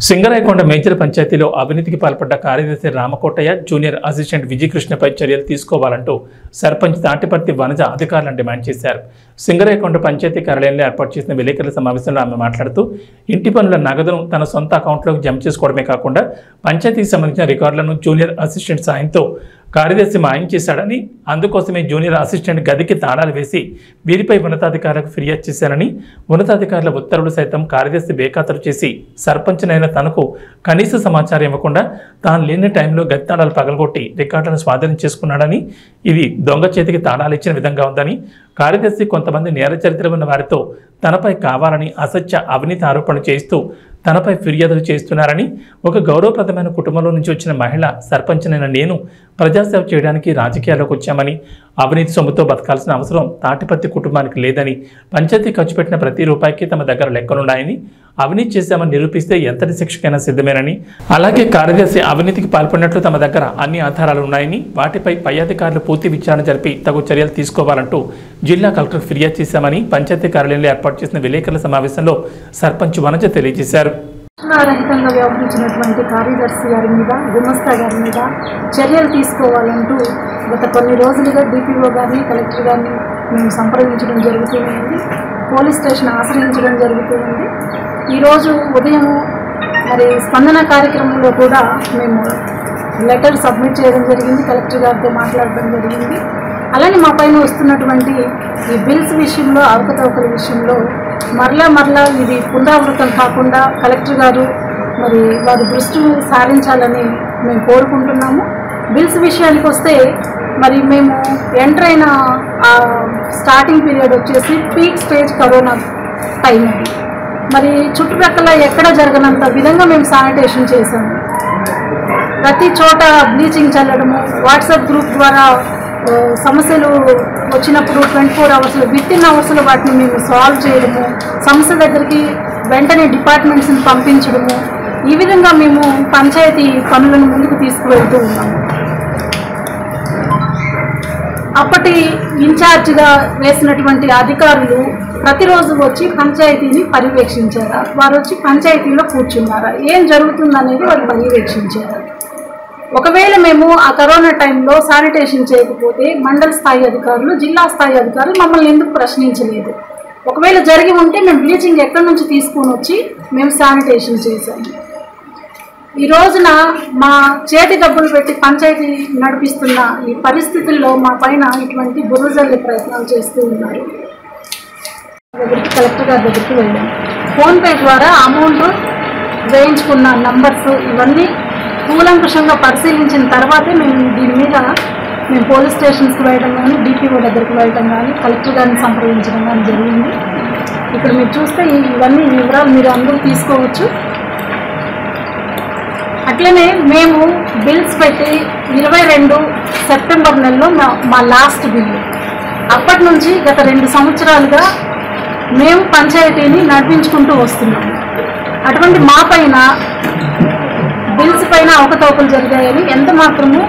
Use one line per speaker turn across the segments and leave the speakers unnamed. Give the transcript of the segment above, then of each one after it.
Singarayakonda major పంచాయతీలో అవినీతికి పాల్పడ్డ కార్యదర్శి రామకోటయ్య జూనియర్ అసిస్టెంట్ విజయకృష్ణపై చర్యలు తీసుకోవాలంటూ సర్పంచ్ తాటిపర్తి వనజ అధికారులను డిమాండ్ చేశారు. సింగరాయకొండ పంచాయతీ కార్యాలయంలో ఏర్పాటు చేసిన విలేకరుల సమావేశంలో ఆమె మాట్లాడుతూ ఇంటి పనుల నగదును తన సొంత అకౌంట్లోకి జమ చేసుకోవడమే కాకుండా పంచాయతీకి సంబంధించిన రికార్డులను జూనియర్ అసిస్టెంట్ సాయంతో కార్యదర్శి మాయం చేశాడని, అందుకోసమే జూనియర్ అసిస్టెంట్ గదికి తాళాలు వేసి వీరిపై ఉన్నతాధికారులకు ఫిర్యాదు చేశారని, ఉన్నతాధికారుల ఉత్తర్వులు సైతం కార్యదర్శి బేఖాతరు చేసి సర్పంచ్నైన తనకు కనీస సమాచారం ఇవ్వకుండా తాను లేని టైంలో గది తాళాలు పగలగొట్టి రికార్డులను స్వాధీనం చేసుకున్నాడని, ఇది దొంగ చేతికి తాళాలు ఇచ్చిన విధంగా ఉందని, కార్యదర్శి కొంతమంది నేర చరిత్ర ఉన్న వారితో తనపై కావాలని అసత్య అవినీతి ఆరోపణలు చేస్తూ తనపై ఫిర్యాదులు చేస్తున్నారని, ఒక గౌరవప్రదమైన కుటుంబంలో నుంచి వచ్చిన మహిళ సర్పంచ్నైన నేను ప్రజాసేవ చేయడానికి రాజకీయాల్లోకి వచ్చామని, అవినీతి సొమ్ముతో బతకాల్సిన అవసరం తాటిపత్తి కుటుంబానికి లేదని, పంచాయతీ ఖర్చు పెట్టిన ప్రతి రూపాయికి తమ దగ్గర లెక్కలున్నాయని, అవినీతి చేశామని నిరూపిస్తే ఎంతటి శిక్షకైనా సిద్ధమేనని, అలాగే కార్యదర్శి అవినీతికి పాల్పడినట్లు తమ దగ్గర అన్ని ఆధారాలు ఉన్నాయని, వాటిపై పై అధికారులు పూర్తి విచారణ జరిపి తగు చర్యలు తీసుకోవాలంటూ జిల్లా కలెక్టర్ ఫిర్యాదు చేశామని పంచాయతీ కార్యాలయంలో ఏర్పాటు చేసిన విలేకరుల సమావేశంలో సర్పంచ్ వనజ తెలియజేశారు.
రహితంగా వ్యవహరించినటువంటి కార్యదర్శి గారి మీద, గుమస్తా గారి మీద చర్యలు తీసుకోవాలంటూ గత కొన్ని రోజులుగా డిపిఓ గారిని, కలెక్టర్ గారిని మేము సంప్రదించడం జరుగుతుంది. పోలీస్ స్టేషన్ ఆశ్రయించడం జరుగుతుంది. ఈరోజు ఉదయం మరి స్పందన కార్యక్రమంలో కూడా మేము లెటర్ సబ్మిట్ చేయడం జరిగింది, కలెక్టర్ గారితో మాట్లాడడం జరిగింది. అలానే మా పైన వస్తున్నటువంటి ఈ బిల్స్ విషయంలో, అవకతవకల విషయంలో మరలా ఇది పునరావృతం కాకుండా కలెక్టర్ గారు మరి వారి దృష్టి సారించాలని మేము కోరుకుంటున్నాము. బిల్స్ విషయానికి వస్తే మరి మేము ఎంటర్ అయిన స్టార్టింగ్ పీరియడ్ వచ్చేసి పీక్ స్టేజ్ కరోనా టైం అది. మరి చుట్టుప్రక్కల ఎక్కడ జరగనంత విధంగా మేము శానిటేషన్ చేశాము. ప్రతి చోట బ్లీచింగ్ చల్లడము, వాట్సాప్ గ్రూప్ ద్వారా సమస్యలు వచ్చినప్పుడు 24 అవర్స్లో, వితిన్ అవర్స్లో వాటిని మేము సాల్వ్ చేయడము, సమస్య దగ్గరికి వెంటనే డిపార్ట్మెంట్స్ని పంపించడము, ఈ విధంగా మేము పంచాయతీ పనులను ముందుకు తీసుకువెళ్తూ ఉన్నాము. అప్పటి ఇన్ఛార్జిగా వేసినటువంటి అధికారులు ప్రతిరోజు వచ్చి పంచాయతీని పర్యవేక్షించారా, వారు వచ్చి పంచాయతీలో కూర్చున్నారా, ఏం జరుగుతుందనేది వారు పర్యవేక్షించారు. ఒకవేళ మేము ఆ కరోనా టైంలో శానిటేషన్ చేయకపోతే మండల స్థాయి అధికారులు, జిల్లా స్థాయి అధికారులు మమ్మల్ని ఎందుకు ప్రశ్నించలేదు? ఒకవేళ జరిగి ఉంటే మేము బ్లీచింగ్ ఎక్కడి నుంచి తీసుకొని వచ్చి మేము శానిటేషన్ చేశాము. ఈ రోజున మా చేతి డబ్బులు పెట్టి పంచాయతీ నడిపిస్తున్న ఈ పరిస్థితుల్లో మా పైన ఇటువంటి బుర్రజల్లి ప్రయత్నాలు చేస్తూ ఉన్నారు. కలెక్టర్ గారి దగ్గరికి వెళ్ళాము. ఫోన్పే ద్వారా అమౌంట్ వేయించుకున్న నంబర్స్ ఇవన్నీ కూలంకుషంగా పరిశీలించిన తర్వాతే దీని మీద మేము పోలీస్ స్టేషన్స్కి వెళ్ళడం కానీ, డిపిఓ దగ్గరికి వెళ్ళడం కానీ, కలెక్టర్ గారిని సంప్రదించడం కానీ జరిగింది. ఇక్కడ మీరు చూస్తే ఇవన్నీ వివరాలు మీరు అందరూ తీసుకోవచ్చు. అట్లనే మేము బిల్స్ పెట్టి 22 సెప్టెంబర్ నెలలో మా లాస్ట్ బిల్లు. అప్పటి నుంచి గత 2 సంవత్సరాలుగా మేము పంచాయతీని నడిపించుకుంటూ వస్తున్నాము. అటువంటి మా పైన బిల్స్ పైన అవకతవకలు జరిగాయని ఎంత మాత్రము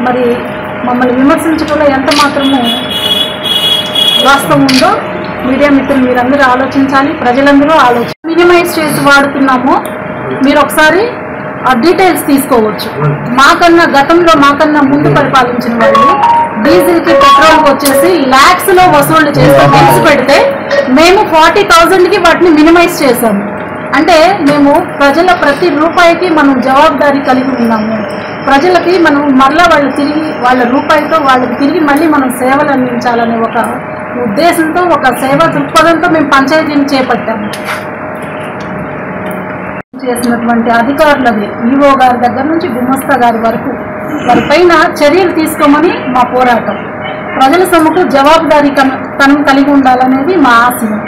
మరి మమ్మల్ని విమర్శించడంలో ఎంత మాత్రము వాస్తవం ఉందో మీడియా మిత్రులు మీరందరూ ఆలోచించాలి, ప్రజలందరూ మినిమైజ్ చేసి వాడుతున్నామో మీరు ఒకసారి ఆ డీటెయిల్స్ తీసుకోవచ్చు. గతంలో మాకన్నా ముందు పరిపాలించిన వాళ్ళు డీజిల్కి, పెట్రోల్కి వచ్చేసి ల్యాక్స్లో వసూళ్లు చేసి బిల్స్ పెడితే మేము 40,000కి వాటిని మినిమైజ్ చేశాము. అంటే మేము ప్రజల ప్రతి రూపాయికి మనం జవాబుదారీ కలిగి ఉన్నాము. ప్రజలకి మనం మరలా వాళ్ళ రూపాయితో వాళ్ళకి తిరిగి మళ్ళీ మనం సేవలు అందించాలనే ఒక ఉద్దేశంతో, ఒక సేవా దృక్పథంతో మేము పంచాయతీని చేపట్టాము. చేసినటువంటి అధికారులది ఈఓ గారి దగ్గర నుంచి గుమస్తా గారి వరకు వారిపైన చర్యలు తీసుకోమని మా పోరాటం. ప్రజల సొమ్ముకు జవాబుదారీ తనం కలిగి ఉండాలనేది మా ఆశయం.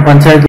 పంచాయతీ